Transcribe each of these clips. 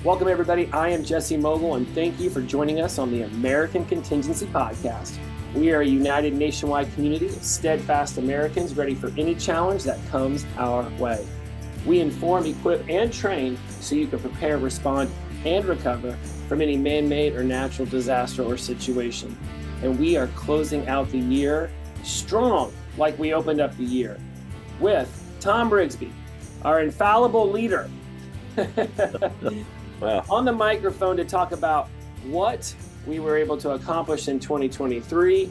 Welcome, everybody. I am Jesse Mogul, and thank you for joining us on the American Contingency Podcast. We are a united nationwide community of steadfast Americans ready for any challenge that comes our way. We inform, equip, and train so you can prepare, respond, and recover from any man-made or natural disaster or situation. And we are closing out the year strong, like we opened up the year, with Tom Brigsby, our infallible leader, Wow. on the microphone to talk about what we were able to accomplish in 2023,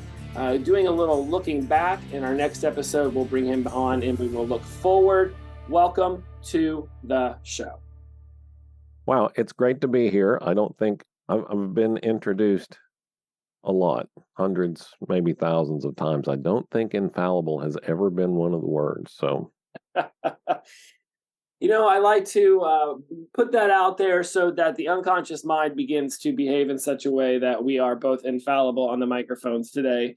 doing a little looking back. In our next episode, we'll bring him on and we will look forward. Welcome to the show. Wow, it's great to be here. I don't think I've been introduced a lot, hundreds, maybe thousands of times. I don't think infallible has ever been one of the words. So, You know, I like to put that out there so that the unconscious mind begins to behave in such a way that we are both infallible on the microphones today.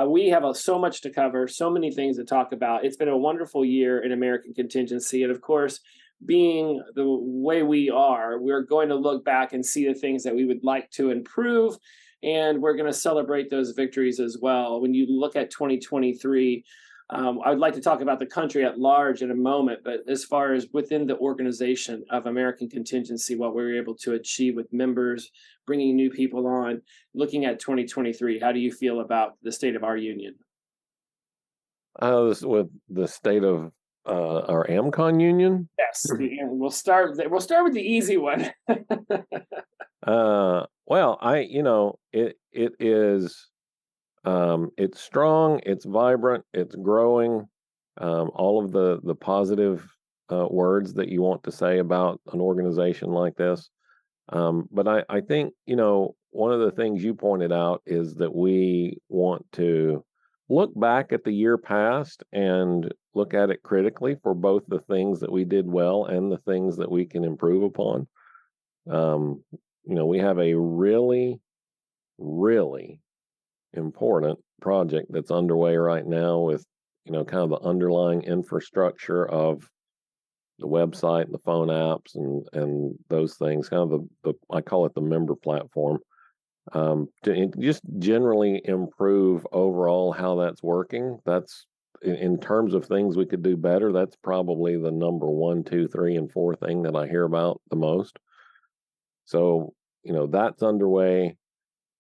We have so much to cover, so many things to talk about. It's been a wonderful year in American Contingency. And of course, being the way we are, we're going to look back and see the things that we would like to improve. And we're going to celebrate those victories as well. When you look at 2023, I would like to talk about the country at large in a moment, but as far as within the organization of American Contingency, what we were able to achieve with members, bringing new people on, looking at 2023, how do you feel about the state of our union? with the state of our AMCON union. Yes, we'll start with the easy one. Well, it is. It's strong, it's vibrant, it's growing. All of the positive words that you want to say about an organization like this. But I think, one of the things you pointed out is that we want to look back at the year past and look at it critically for both the things that we did well and the things that we can improve upon. We have a really, really important project that's underway right now with kind of the underlying infrastructure of the website and the phone apps and those things, kind of the I call it the member platform, to just generally improve overall how that's working. That's in terms of things we could do better. That's probably the number 1, 2, 3, and 4 thing that I hear about the most. So that's underway.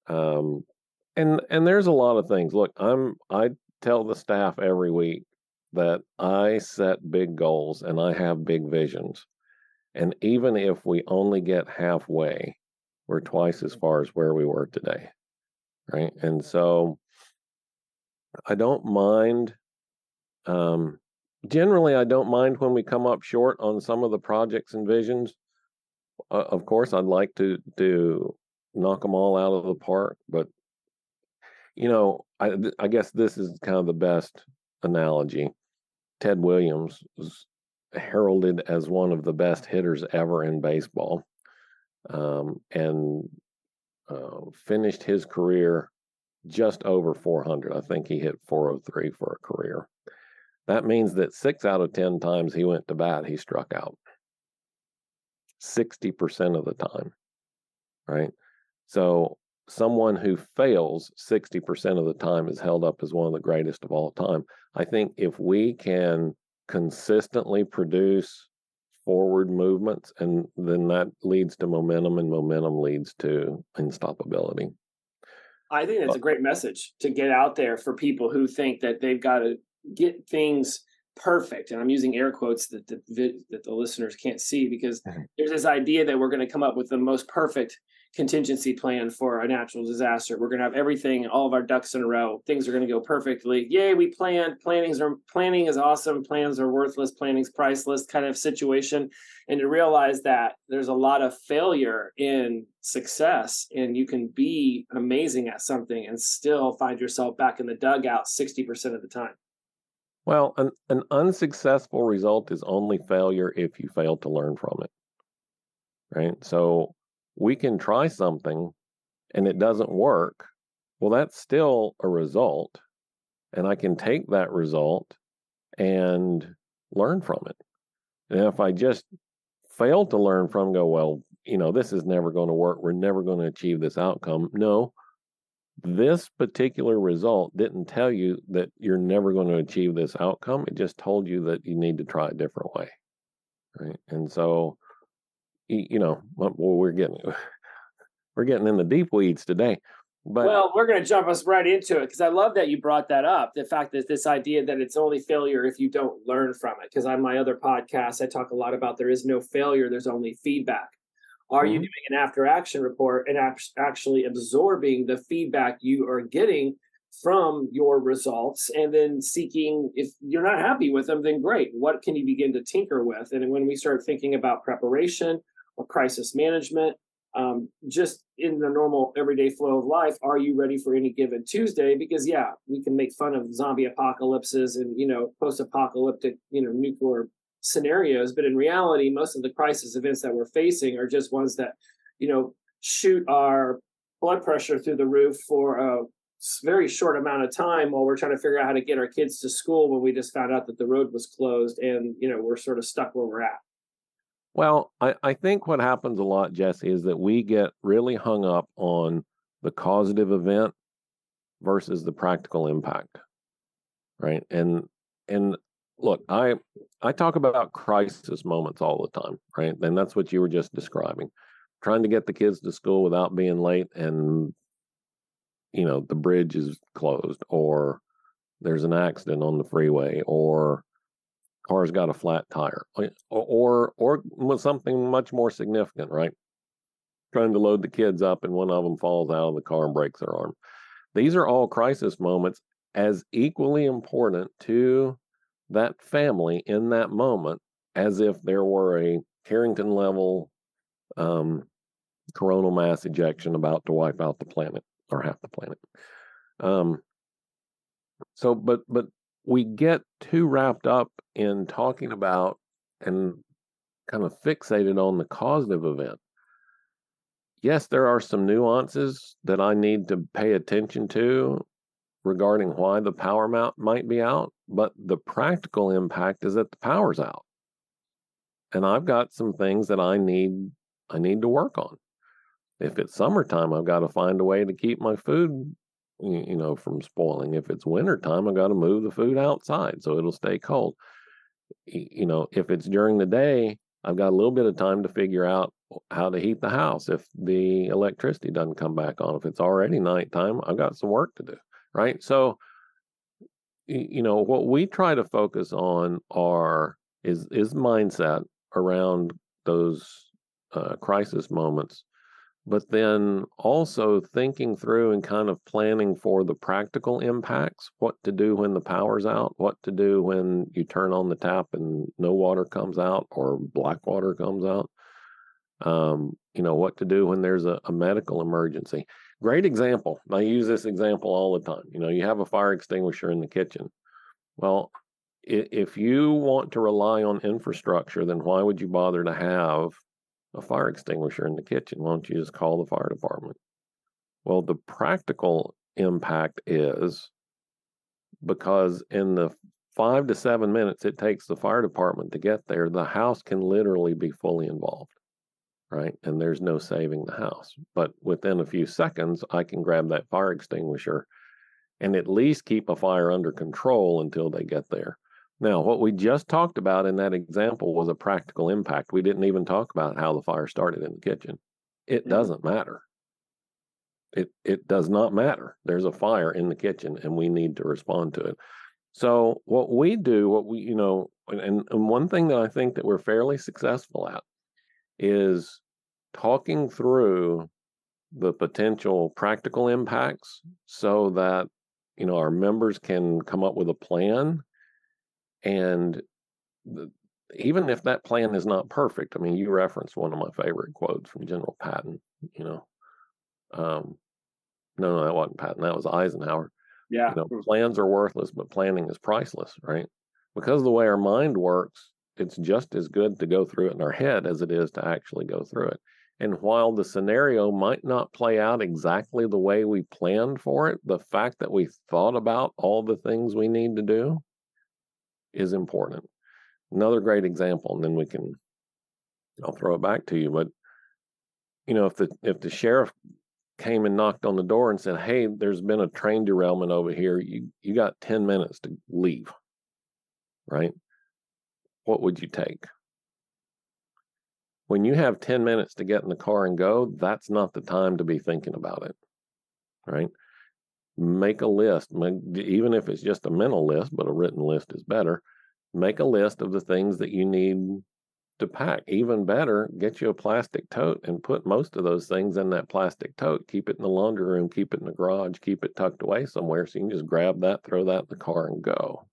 And there's a lot of things. Look, I tell the staff every week that I set big goals and I have big visions. And even if we only get halfway, we're twice as far as where we were today. Right. And so I don't mind. Generally, I don't mind when we come up short on some of the projects and visions. Of course, I'd like to knock them all out of the park, but I guess this is kind of the best analogy. Ted Williams was heralded as one of the best hitters ever in baseball, and finished his career just over 400. I think he hit 403 for a career. That means that 6 out of 10 times he went to bat, he struck out. 60% of the time, right? So someone who fails 60% of the time is held up as one of the greatest of all time. I think if we can consistently produce forward movements, and then that leads to momentum, and momentum leads to unstoppability. I think that's a great message to get out there for people who think that they've got to get things perfect. And I'm using air quotes that the listeners can't see, because there's this idea that we're going to come up with the most perfect contingency plan for a natural disaster. We're going to have everything, all of our ducks in a row. Things are going to go perfectly. Yay, we planned. Planning is awesome. Plans are worthless. Planning's priceless kind of situation. And to realize that there's a lot of failure in success, and you can be amazing at something and still find yourself back in the dugout 60% of the time. Well, an unsuccessful result is only failure if you fail to learn from it, right? So we can try something and it doesn't work. Well, that's still a result, and I can take that result and learn from it. And if I just fail to learn from, go, well, this is never going to work. We're never going to achieve this outcome. No, this particular result didn't tell you that you're never going to achieve this outcome. It just told you that you need to try a different way. Right. And so, well, we're getting in the deep weeds today. But well, we're going to jump us right into it because I love that you brought that up. The fact that this idea that it's only failure if you don't learn from it. Because on my other podcast, I talk a lot about there is no failure, there's only feedback. Are you doing an after action report and actually absorbing the feedback you are getting from your results and then seeking, if you're not happy with them, then great. What can you begin to tinker with? And when we start thinking about preparation or crisis management, just in the normal everyday flow of life, are you ready for any given Tuesday? Because yeah, we can make fun of zombie apocalypses and post-apocalyptic nuclear scenarios, but in reality, most of the crisis events that we're facing are just ones that shoot our blood pressure through the roof for a very short amount of time while we're trying to figure out how to get our kids to school when we just found out that the road was closed and we're sort of stuck where we're at. Well, I think what happens a lot, Jesse, is that we get really hung up on the causative event versus the practical impact, right? And look, I talk about crisis moments all the time, right? And that's what you were just describing. Trying to get the kids to school without being late and the bridge is closed, or there's an accident on the freeway, or car's got a flat tire, or something much more significant, right? Trying to load the kids up and one of them falls out of the car and breaks their arm. These are all crisis moments as equally important to that family in that moment as if there were a Carrington level coronal mass ejection about to wipe out the planet or half the planet. But we get too wrapped up in talking about and kind of fixated on the causative event. Yes, there are some nuances that I need to pay attention to regarding why the power might be out, but the practical impact is that the power's out. And I've got some things that I need to work on. If it's summertime, I've got to find a way to keep my food from spoiling. If it's wintertime, I've got to move the food outside so it'll stay cold. If it's during the day, I've got a little bit of time to figure out how to heat the house if the electricity doesn't come back on. If it's already nighttime, I've got some work to do, right? So, what we try to focus on is mindset around those crisis moments, but then also thinking through and kind of planning for the practical impacts, what to do when the power's out, what to do when you turn on the tap and no water comes out or black water comes out, what to do when there's a medical emergency. Great example. I use this example all the time. You have a fire extinguisher in the kitchen. Well, if you want to rely on infrastructure, then why would you bother to have a fire extinguisher in the kitchen? Why don't you just call the fire department? Well, the practical impact is because in the 5 to 7 minutes it takes the fire department to get there, the house can literally be fully involved, right? And there's no saving the house. But within a few seconds, I can grab that fire extinguisher and at least keep a fire under control until they get there. Now, what we just talked about in that example was a practical impact. We didn't even talk about how the fire started in the kitchen. It doesn't matter. It does not matter. There's a fire in the kitchen and we need to respond to it. So what we do, and one thing that I think that we're fairly successful at is talking through the potential practical impacts so that, our members can come up with a plan. And even if that plan is not perfect, I mean, you referenced one of my favorite quotes from General Patton, no, that wasn't Patton. That was Eisenhower. Yeah. Plans are worthless, but planning is priceless, right? Because of the way our mind works, it's just as good to go through it in our head as it is to actually go through it. And while the scenario might not play out exactly the way we planned for it, the fact that we thought about all the things we need to do is important. Another great example, and then I'll throw it back to you, but if the sheriff came and knocked on the door and said, "Hey, there's been a train derailment over here. You got 10 minutes to leave," right? What would you take? When you have 10 minutes to get in the car and go, that's not the time to be thinking about it, right? Make a list, even if it's just a mental list, but a written list is better. Make a list of the things that you need to pack. Even better, get you a plastic tote and put most of those things in that plastic tote. Keep it in the laundry room, keep it in the garage, keep it tucked away somewhere so you can just grab that, throw that in the car and go.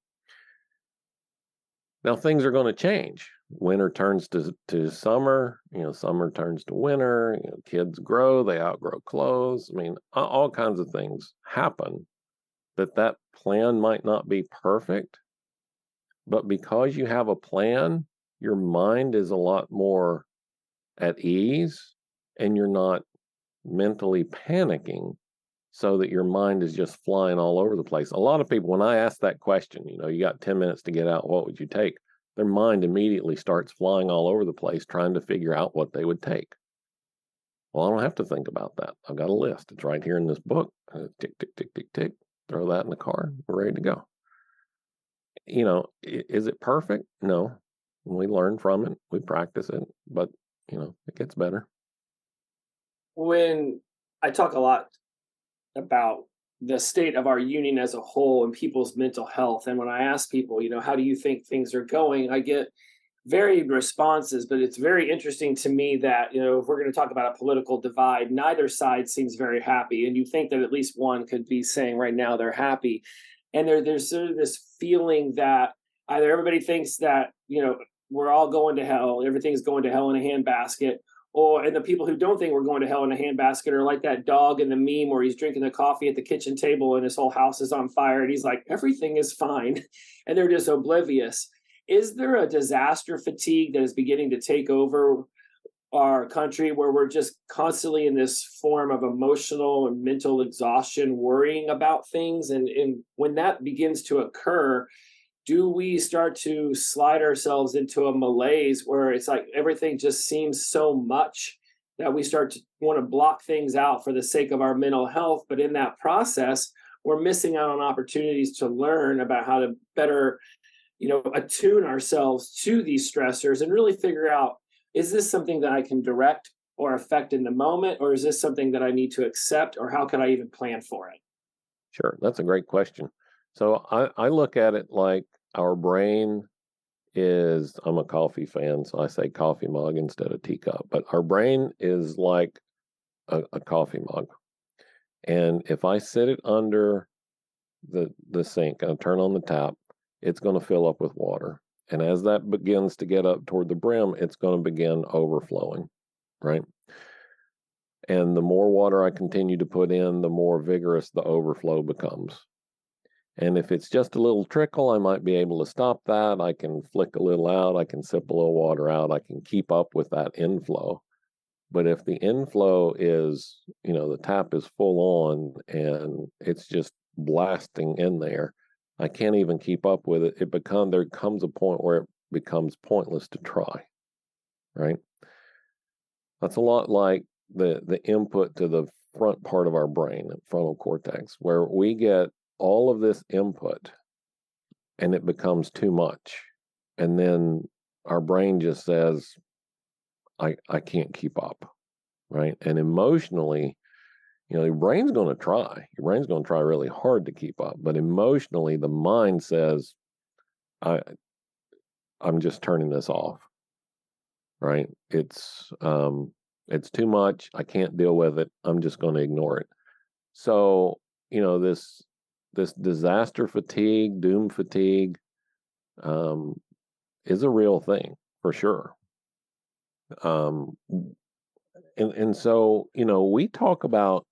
Now things are going to change. Winter turns to summer, summer turns to winter, kids grow, they outgrow clothes. I mean, all kinds of things happen that plan might not be perfect, but because you have a plan, your mind is a lot more at ease and you're not mentally panicking so that your mind is just flying all over the place. A lot of people, when I ask that question, you got 10 minutes to get out, what would you take? Their mind immediately starts flying all over the place trying to figure out what they would take. Well, I don't have to think about that. I've got a list. It's right here in this book. Tick, tick, tick, tick, tick. Throw that in the car. We're ready to go. Is it perfect? No. We learn from it. We practice it. But, it gets better. When I talk a lot about the state of our union as a whole and people's mental health, and when I ask people, how do you think things are going, I get varied responses, but it's very interesting to me that, if we're going to talk about a political divide, neither side seems very happy. And you think that at least one could be saying right now they're happy. And there's sort of this feeling that either everybody thinks that, we're all going to hell, everything's going to hell in a handbasket, and the people who don't think we're going to hell in a handbasket are like that dog in the meme where he's drinking the coffee at the kitchen table and his whole house is on fire and he's like, everything is fine. And they're just oblivious. Is there a disaster fatigue that is beginning to take over our country where we're just constantly in this form of emotional and mental exhaustion, worrying about things? And when that begins to occur, do we start to slide ourselves into a malaise where it's like everything just seems so much that we start to want to block things out for the sake of our mental health? But in that process, we're missing out on opportunities to learn about how to better attune ourselves to these stressors and really figure out, is this something that I can direct or affect in the moment, or is this something that I need to accept, or how can I even plan for it? Sure. That's a great question. So I look at it like our brain is, I'm a coffee fan, so I say coffee mug instead of teacup, but our brain is like a coffee mug. And if I sit it under the sink and I turn on the tap, it's going to fill up with water. And as that begins to get up toward the brim, it's going to begin overflowing, right? And the more water I continue to put in, the more vigorous the overflow becomes. And if it's just a little trickle, I might be able to stop that. I can flick a little out. I can sip a little water out. I can keep up with that inflow. But if the inflow is, the tap is full on and it's just blasting in there, I can't even keep up with it. There comes a point where it becomes pointless to try, right? That's a lot like the input to the front part of our brain, the frontal cortex, where we get all of this input and it becomes too much. And then our brain just says, I can't keep up, right? And emotionally, your brain's going to try. Your brain's going to try really hard to keep up. But emotionally, the mind says, I'm just turning this off, right? It's too much. I can't deal with it. I'm just going to ignore it. So, this disaster fatigue, doom fatigue, is a real thing for sure. And so, we talk about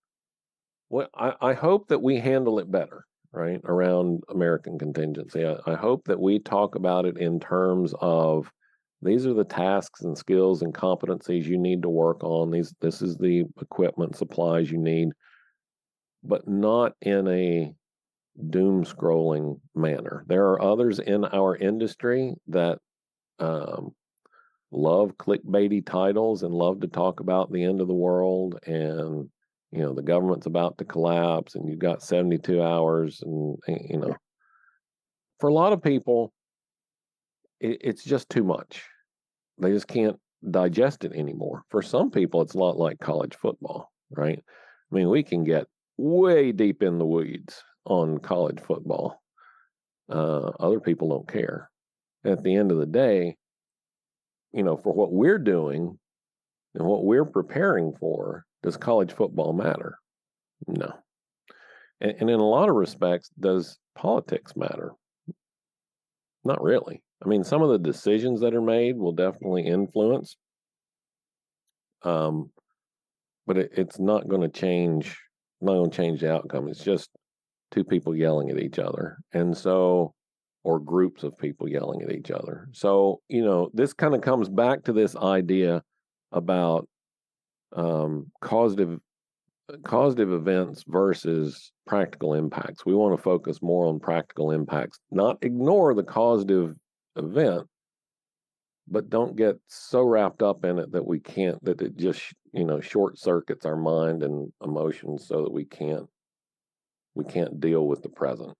I hope that we handle it better, right? Around American contingency. I hope that we talk about it in terms of these are the tasks and skills and competencies you need to work on. This is the equipment, supplies you need, but not in a doom scrolling manner. There are others in our industry that love clickbaity titles and love to talk about the end of the world and, the government's about to collapse and you've got 72 hours. And, for a lot of people, it's just too much. They just can't digest it anymore. For some people, it's a lot like college football, right? I mean, we can get way deep in the weeds on college football. Other people don't care. At the end of the day, for what we're doing and what we're preparing for, does college football matter? No. And in a lot of respects, does politics matter? Not really. I mean, some of the decisions that are made will definitely influence, but it's not going to change. Not going to change the outcome. It's just two people yelling at each other, and so, or groups of people yelling at each other. So, this kind of comes back to this idea about causative events versus practical impacts. We want to focus more on practical impacts, not ignore the causative event, but don't get so wrapped up in it that that it just, short circuits our mind and emotions so that we can't deal with the present.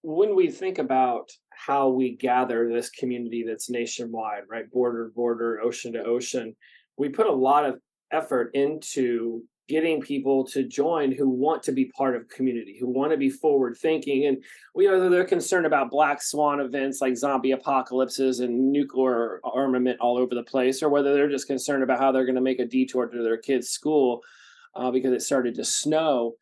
When we think about how we gather this community that's nationwide, right, border to border, ocean to ocean, we put a lot of effort into getting people to join who want to be part of community, who want to be forward thinking. And whether they're concerned about black swan events like zombie apocalypses and nuclear armament all over the place, or whether they're just concerned about how they're going to make a detour to their kids' school because it started to snow.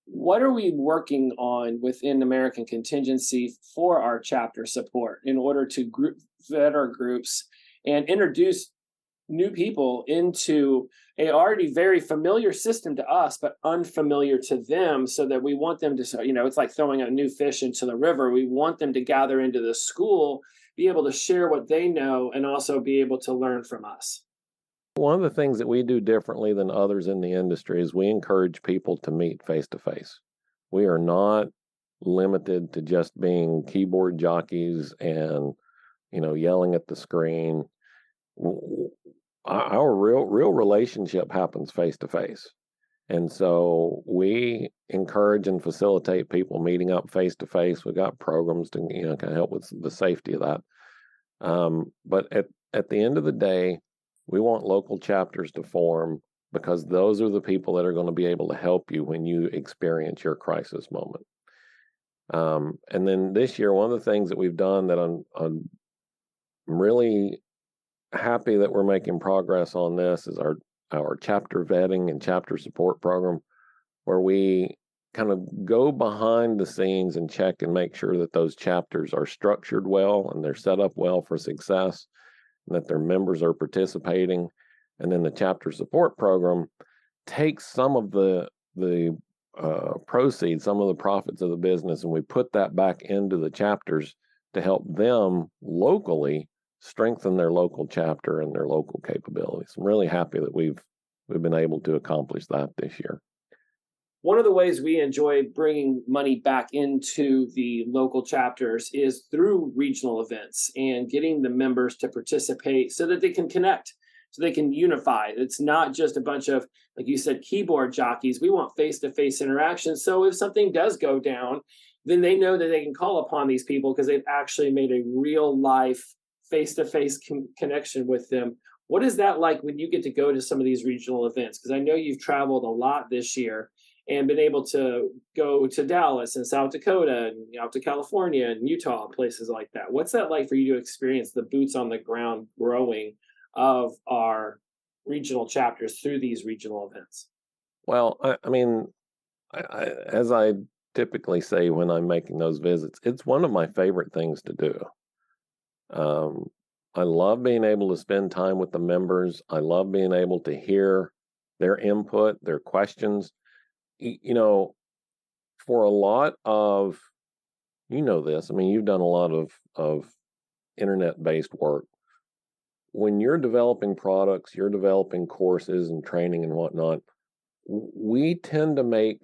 What are we working on within American Contingency for our chapter support in order to vet our groups and introduce new people into a already very familiar system to us, but unfamiliar to them, so that we want them to, it's like throwing a new fish into the river. We want them to gather into the school, be able to share what they know, and also be able to learn from us. One of the things that we do differently than others in the industry is we encourage people to meet face to face. We are not limited to just being keyboard jockeys and, yelling at the screen. Our real relationship happens face to face. And so we encourage and facilitate people meeting up face to face. We've got programs to, kind of help with the safety of that. But at the end of the day, we want local chapters to form because those are the people that are going to be able to help you when you experience your crisis moment. And then this year, one of the things that we've done that I'm really happy that we're making progress on this is our chapter vetting and chapter support program, where we kind of go behind the scenes and check and make sure that those chapters are structured well and they're set up well for success, and that their members are participating. And then the chapter support program takes some of the proceeds, some of the profits of the business, and we put that back into the chapters to help them locally strengthen their local chapter and their local capabilities. I'm really happy that we've been able to accomplish that this year. One of the ways we enjoy bringing money back into the local chapters is through regional events and getting the members to participate so that they can connect, so they can unify. It's not just a bunch of, like you said, keyboard jockeys. We want face-to-face interaction. So if something does go down, then they know that they can call upon these people because they've actually made a real life face-to-face connection with them. What is that like when you get to go to some of these regional events? Because I know you've traveled a lot this year and been able to go to Dallas and South Dakota and out to California and Utah and places like that. What's that like for you to experience the boots on the ground growing of our regional chapters through these regional events? Well, I mean, as I typically say when I'm making those visits, it's one of my favorite things to do. I love being able to spend time with the members. I love being able to hear their input, their questions. For a lot of, this, I mean, you've done a lot of internet-based work. When you're developing products, you're developing courses and training and whatnot, we tend to make,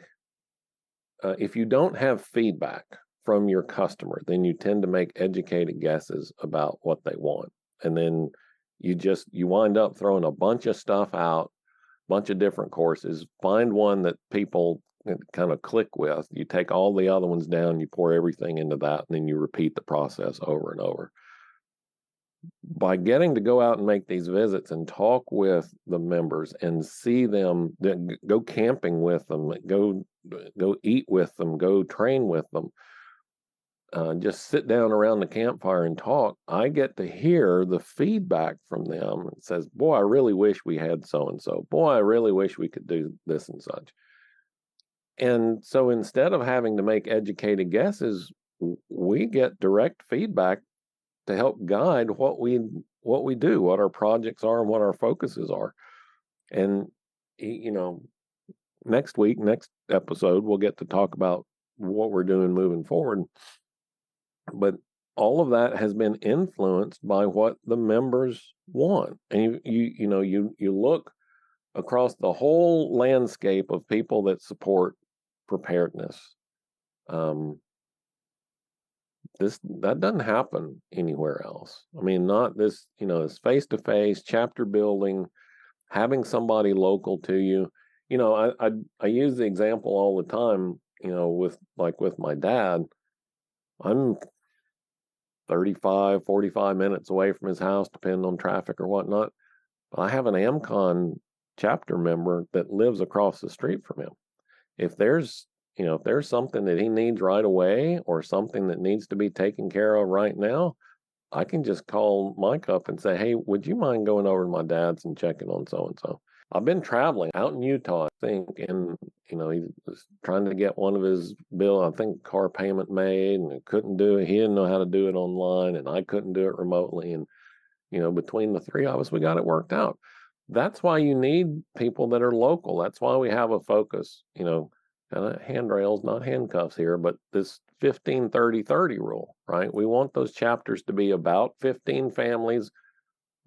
if you don't have feedback from your customer, then you tend to make educated guesses about what they want. And then you wind up throwing a bunch of stuff out, bunch of different courses, find one that people kind of click with. You take all the other ones down, you pour everything into that, and then you repeat the process over and over. By getting to go out and make these visits and talk with the members and see them, go camping with them, go eat with them, go train with them, just sit down around the campfire and talk, I get to hear the feedback from them. It says, boy, I really wish we had so-and-so. Boy, I really wish we could do this and such. And so instead of having to make educated guesses, we get direct feedback to help guide what we do, what our projects are, and what our focuses are. And next episode, we'll get to talk about what we're doing moving forward. But all of that has been influenced by what the members want. And you look across the whole landscape of people that support preparedness. That doesn't happen anywhere else. I mean, not this, this face-to-face chapter building, having somebody local to you. I use the example all the time, with my dad. I'm 35, 45 minutes away from his house, depending on traffic or whatnot. But I have an AmCon chapter member that lives across the street from him. If there's something that he needs right away or something that needs to be taken care of right now, I can just call Mike up and say, hey, would you mind going over to my dad's and checking on so-and-so? I've been traveling out in Utah, I think, and, he was trying to get one of his car payment made, and couldn't do it. He didn't know how to do it online, and I couldn't do it remotely. And, between the three of us, we got it worked out. That's why you need people that are local. That's why we have a focus, kind of handrails, not handcuffs here, but this 15-30-30 rule, right? We want those chapters to be about 15 families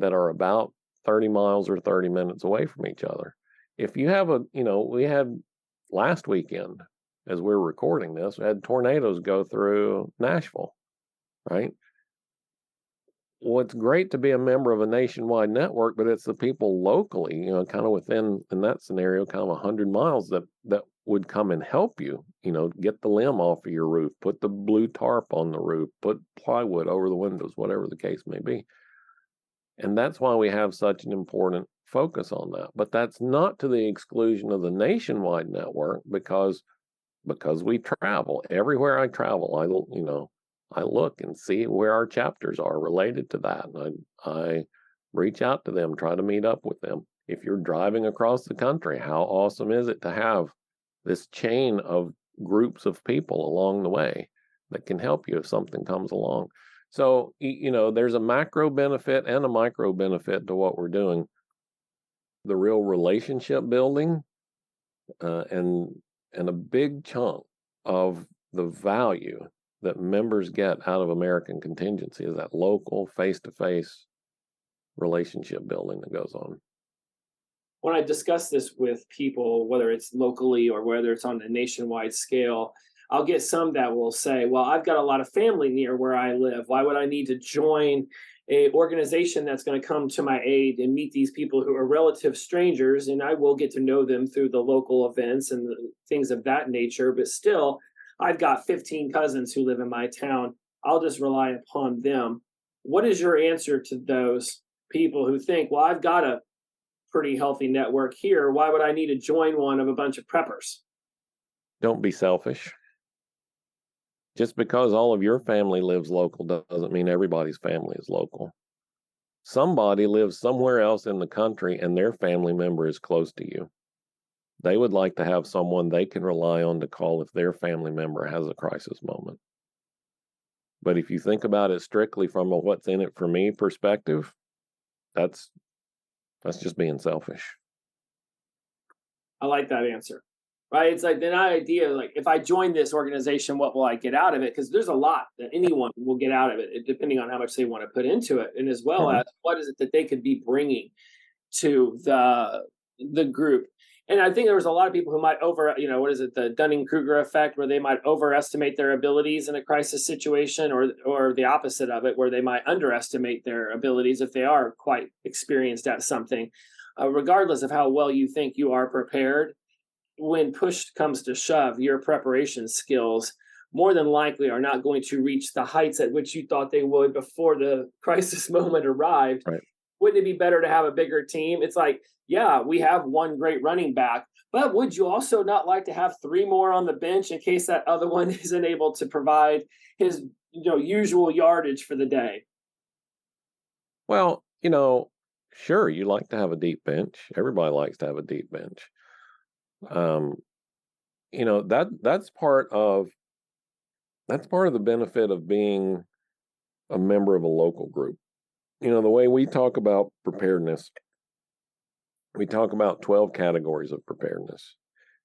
that are about 30 miles or 30 minutes away from each other. If you have we had last weekend, as we're recording this, we had tornadoes go through Nashville, right? Well, it's great to be a member of a nationwide network, but it's the people locally, kind of within, in that scenario, kind of 100 miles that would come and help you, get the limb off of your roof, put the blue tarp on the roof, put plywood over the windows, whatever the case may be. And that's why we have such an important focus on that. But that's not to the exclusion of the nationwide network, because we travel. Everywhere I travel, I look and see where our chapters are related to that. And I reach out to them, try to meet up with them. If you're driving across the country, how awesome is it to have this chain of groups of people along the way that can help you if something comes along? So, there's a macro benefit and a micro benefit to what we're doing. The real relationship building, and a big chunk of the value that members get out of American Contingency is that local face-to-face relationship building that goes on. When I discuss this with people, whether it's locally or whether it's on a nationwide scale, I'll get some that will say, well, I've got a lot of family near where I live. Why would I need to join a organization that's going to come to my aid and meet these people who are relative strangers? And I will get to know them through the local events and things of that nature. But still, I've got 15 cousins who live in my town. I'll just rely upon them. What is your answer to those people who think, well, I've got a pretty healthy network here. Why would I need to join one of a bunch of preppers? Don't be selfish. Just because all of your family lives local doesn't mean everybody's family is local. Somebody lives somewhere else in the country and their family member is close to you. They would like to have someone they can rely on to call if their family member has a crisis moment. But if you think about it strictly from a what's in it for me perspective, that's just being selfish. I like that answer. Right? It's like the idea, like, if I join this organization, what will I get out of it? Because there's a lot that anyone will get out of it, depending on how much they want to put into it, and as well as what is it that they could be bringing to the group. And I think there was a lot of people who might what is it, the Dunning-Kruger effect, where they might overestimate their abilities in a crisis situation, or the opposite of it, where they might underestimate their abilities if they are quite experienced at something. Regardless of how well you think you are prepared, when push comes to shove, your preparation skills more than likely are not going to reach the heights at which you thought they would before the crisis moment arrived. Right. Wouldn't it be better to have a bigger team? It's like, yeah, we have one great running back, but would you also not like to have three more on the bench in case that other one isn't able to provide his usual yardage for the day? Well, sure, you like to have a deep bench. Everybody likes to have a deep bench. Um, that's part of the benefit of being a member of a local group. The way we talk about preparedness, we talk about 12 categories of preparedness.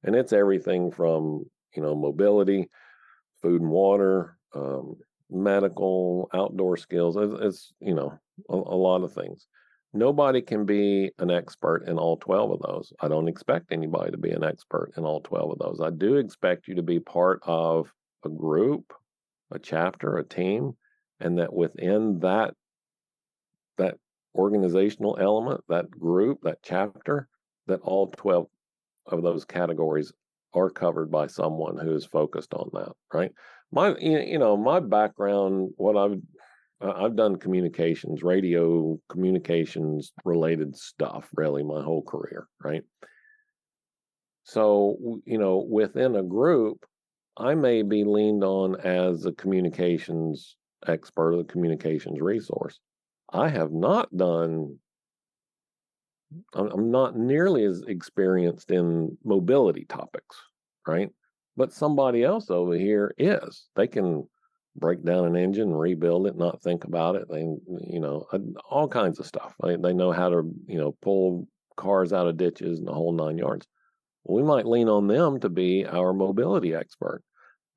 And it's everything from, mobility, food and water, medical, outdoor skills. It's a lot of things. Nobody can be an expert in all 12 of those. I don't expect anybody to be an expert in all 12 of those. I do expect you to be part of a group, a chapter, a team, and that within that organizational element, that group, that chapter, that all 12 of those categories are covered by someone who is focused on that, right? My background, what I've done communications, radio communications related stuff, really my whole career, right? So, within a group, I may be leaned on as a communications expert or the communications resource. I have not done, I'm not nearly as experienced in mobility topics, right? But somebody else over here is. They can break down an engine, rebuild it, not think about it. They, all kinds of stuff. They know how to, pull cars out of ditches and the whole 9 yards. We might lean on them to be our mobility expert.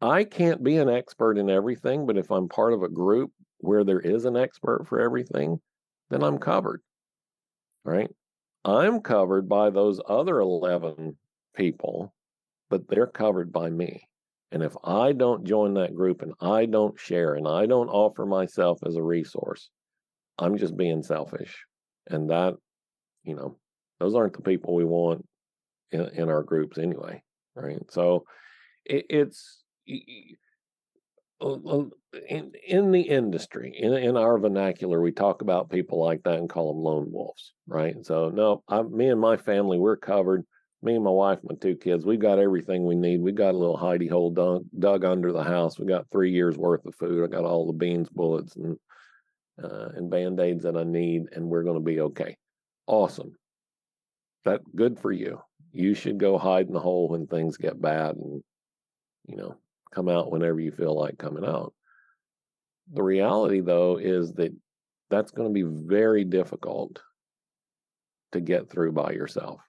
I can't be an expert in everything, but if I'm part of a group where there is an expert for everything, then I'm covered, right? I'm covered by those other 11 people, but they're covered by me. And if I don't join that group and I don't share and I don't offer myself as a resource, I'm just being selfish. And that, those aren't the people we want in our groups anyway, right? So it's in the industry, in our vernacular, we talk about people like that and call them lone wolves, right? So no, me and my family, we're covered. Me and my wife, my two kids, we've got everything we need. We got a little hidey hole dug under the house. We got 3 years worth of food. I got all the beans, bullets, and band-aids that I need, and we're going to be okay. Awesome. That good for you. You should go hide in the hole when things get bad, and come out whenever you feel like coming out. The reality, though, is that that's going to be very difficult to get through by yourself.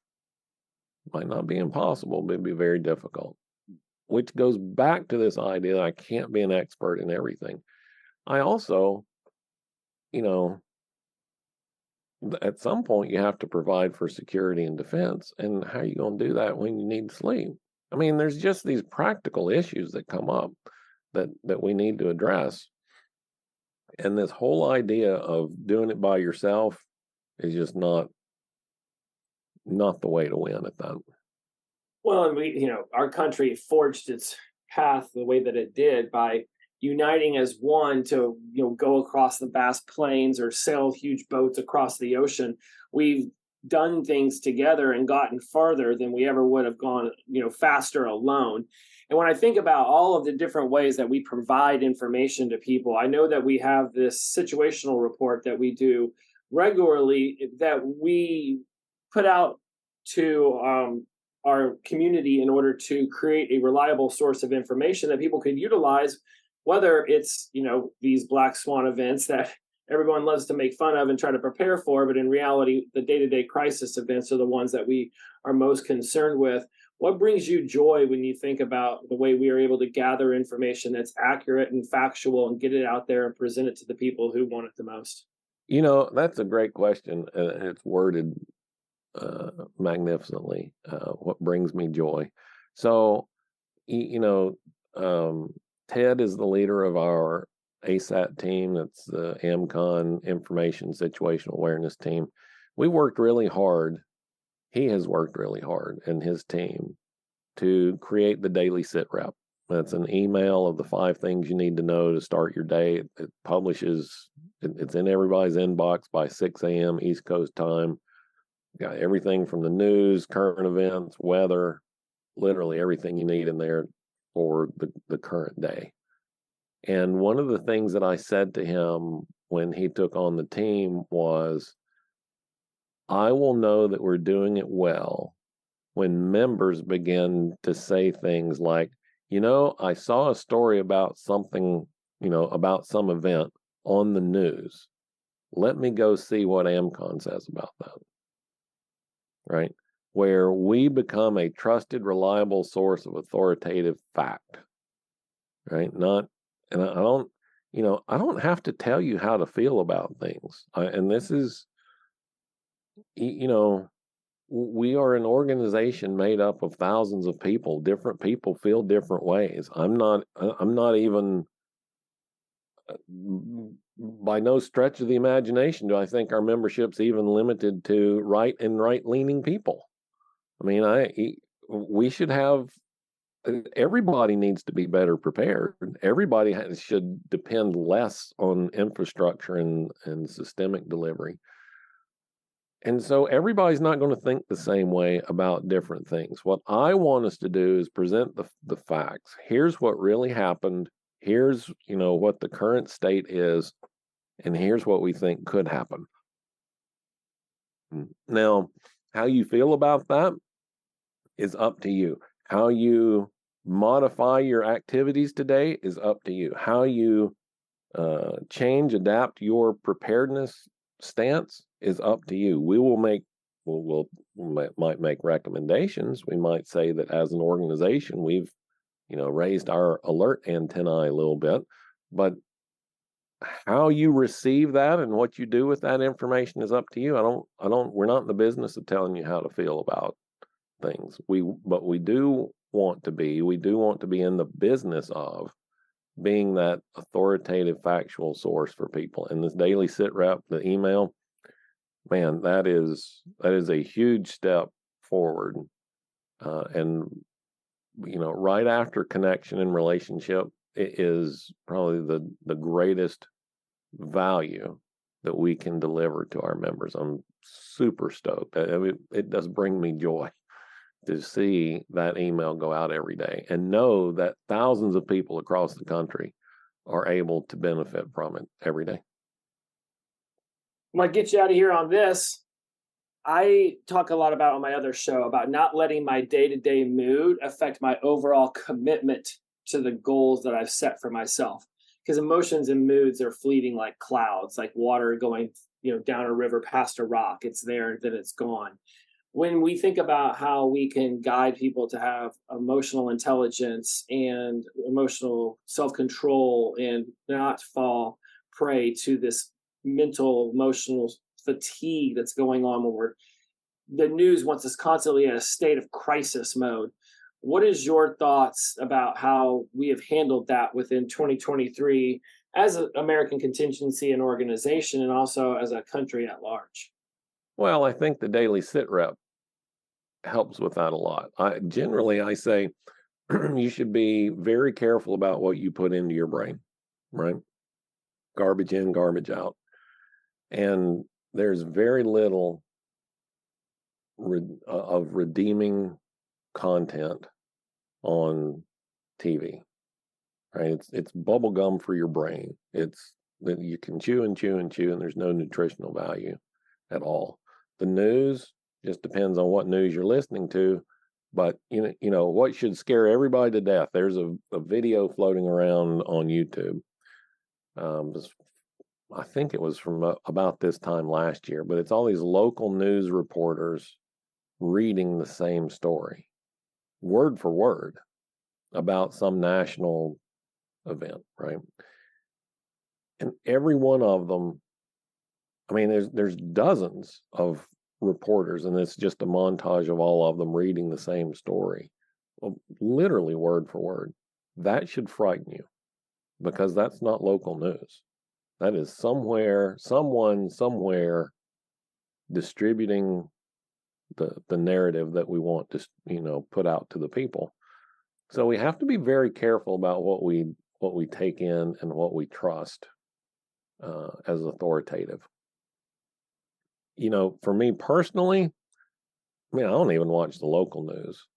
Might not be impossible, but it'd be very difficult. Which goes back to this idea that I can't be an expert in everything. I also, at some point you have to provide for security and defense. And how are you going to do that when you need to sleep? I mean, there's just these practical issues that come up that we need to address. And this whole idea of doing it by yourself is just not the way to win at that. Well, and our country forged its path the way that it did by uniting as one to, go across the vast plains or sail huge boats across the ocean. We've done things together and gotten farther than we ever would have gone, faster alone. And when I think about all of the different ways that we provide information to people, I know that we have this situational report that we do regularly that we put out to our community in order to create a reliable source of information that people could utilize, whether it's, these black swan events that everyone loves to make fun of and try to prepare for, but in reality, the day-to-day crisis events are the ones that we are most concerned with. What brings you joy when you think about the way we are able to gather information that's accurate and factual and get it out there and present it to the people who want it the most? That's a great question. It's worded magnificently, what brings me joy. So, you know, Ted is the leader of our ASAT team. That's the AMCON Information Situational Awareness team. We worked really hard. He has worked really hard, and his team, to create the daily sit rep. That's an email of the 5 things you need to know to start your day. It publishes, it's in everybody's inbox by 6 a.m. East Coast time. Got everything from the news, current events, weather, literally everything you need in there for the current day. And one of the things that I said to him when he took on the team was, I will know that we're doing it well when members begin to say things like, I saw a story about something, about some event on the news. Let me go see what AMCON says about that. Right? Where we become a trusted, reliable source of authoritative fact. Right? And I don't, I don't have to tell you how to feel about things. And this is, we are an organization made up of thousands of people. Different people feel different ways. I'm not even, by no stretch of the imagination do I think our membership's even limited to right leaning people. I mean, we should have, everybody needs to be better prepared. Everybody should depend less on infrastructure and systemic delivery. And so everybody's not going to think the same way about different things. What I want us to do is present the facts. Here's what really happened. Here's, what the current state is, and here's what we think could happen. Now, how you feel about that is up to you. How you modify your activities today is up to you. How you change, adapt your preparedness stance is up to you. We might make recommendations. We might say that as an organization, we've, raised our alert antennae a little bit, but how you receive that and what you do with that information is up to you. We're not in the business of telling you how to feel about things. But we do want to be in the business of being that authoritative factual source for people. And this daily sit rep, the email, man, that is a huge step forward. And right after connection and relationship, it is probably the greatest value that we can deliver to our members. I'm super stoked. I mean, it does bring me joy to see that email go out every day and know that thousands of people across the country are able to benefit from it every day. I might get you out of here on this. I talk a lot about on my other show about not letting my day-to-day mood affect my overall commitment to the goals that I've set for myself. Because emotions and moods are fleeting like clouds, like water going, down a river past a rock. It's there, then it's gone. When we think about how we can guide people to have emotional intelligence and emotional self-control and not fall prey to this mental, emotional fatigue that's going on when the news wants us constantly in a state of crisis mode. What is your thoughts about how we have handled that within 2023 as an American contingency and organization, and also as a country at large? Well, I think the daily sit rep helps with that a lot. I say you should be very careful about what you put into your brain, right? Garbage in, garbage out. And there's very little of redeeming content on TV, right? It's bubble gum for your brain. It's that you can chew and chew and chew, and there's no nutritional value at all. The news just depends on what news you're listening to, but what should scare everybody to death. There's a video floating around on YouTube. I think it was from about this time last year, but it's all these local news reporters reading the same story, word for word, about some national event, right? And every one of them, I mean, there's dozens of reporters, and it's just a montage of all of them reading the same story, literally word for word. That should frighten you, because that's not local news. That is someone somewhere distributing the narrative that we want to, put out to the people. So we have to be very careful about what we take in and what we trust as authoritative. For me personally, I don't even watch the local news.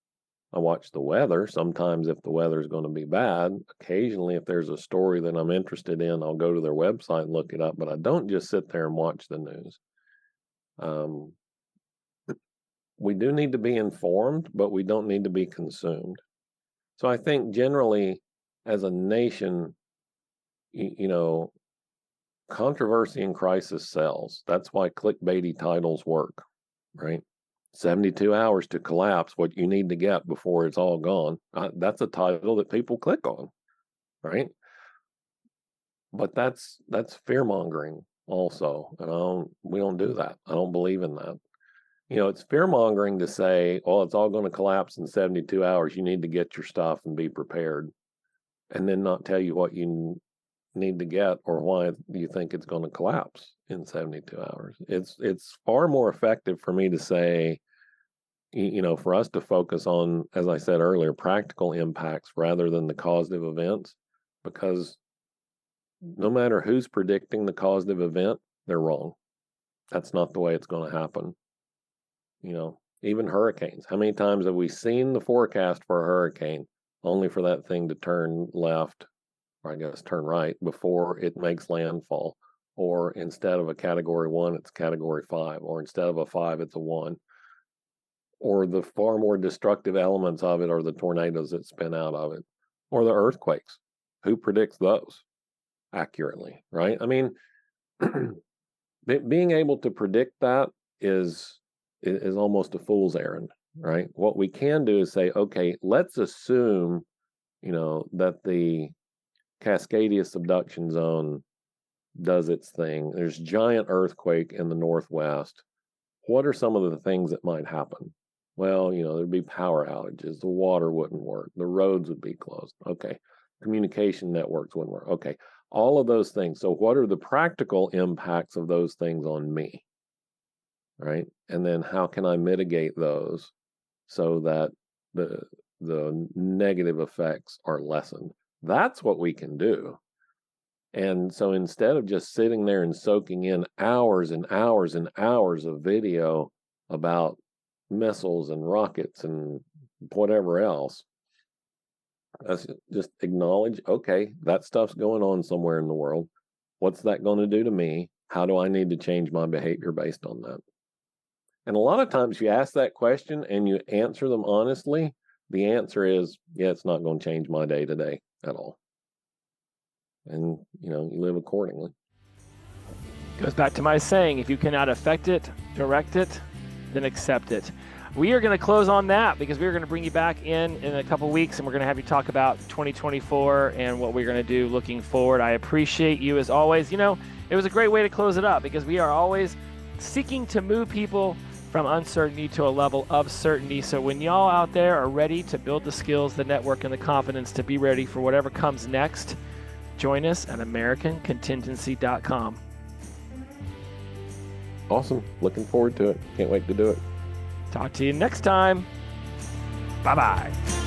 I watch the weather. Sometimes if the weather is going to be bad, occasionally if there's a story that I'm interested in, I'll go to their website and look it up, but I don't just sit there and watch the news. We do need to be informed, but we don't need to be consumed. So I think generally as a nation, controversy and crisis sells. That's why clickbaity titles work, right? 72 hours to collapse what you need to get before it's all gone. That's a title that people click on, right? But that's fear mongering also, and we don't do that. I don't believe in that. It's fear mongering to say, "Oh, it's all going to collapse in 72 hours. You need to get your stuff and be prepared," and then not tell you what you need to get or why you think it's going to collapse in 72 hours. It's far more effective for me to say, for us to focus on, as I said earlier, practical impacts rather than the causative events, because no matter who's predicting the causative event, they're wrong. That's not the way it's going to happen. Even hurricanes. How many times have we seen the forecast for a hurricane only for that thing to turn left, or I guess turn right, before it makes landfall? Or instead of a category 1, it's category 5, or instead of a 5, it's a 1. Or the far more destructive elements of it are the tornadoes that spin out of it, or the earthquakes. Who predicts those accurately, right? Being able to predict that is almost a fool's errand, right? What we can do is say, okay, let's assume, that the Cascadia subduction zone does its thing. There's giant earthquake in the Northwest. What are some of the things that might happen? Well, there'd be power outages. The water wouldn't work. The roads would be closed. Okay. Communication networks wouldn't work. Okay. All of those things. So what are the practical impacts of those things on me? Right? And then how can I mitigate those so that the negative effects are lessened? That's what we can do. And so instead of just sitting there and soaking in hours and hours and hours of video about missiles and rockets and whatever else, let's just acknowledge, okay, that stuff's going on somewhere in the world. What's that going to do to me? How do I need to change my behavior based on that? And a lot of times you ask that question and you answer them honestly, the answer is, yeah, it's not going to change my day to day at all. And, you live accordingly. Goes back to my saying, if you cannot affect it, direct it, then accept it. We are going to close on that because we're going to bring you back in a couple weeks, and we're going to have you talk about 2024 and what we're going to do looking forward. I appreciate you as always. It was a great way to close it up because we are always seeking to move people from uncertainty to a level of certainty. So when y'all out there are ready to build the skills, the network, and the confidence to be ready for whatever comes next, join us at AmericanContingency.com. Awesome. Looking forward to it. Can't wait to do it. Talk to you next time. Bye-bye.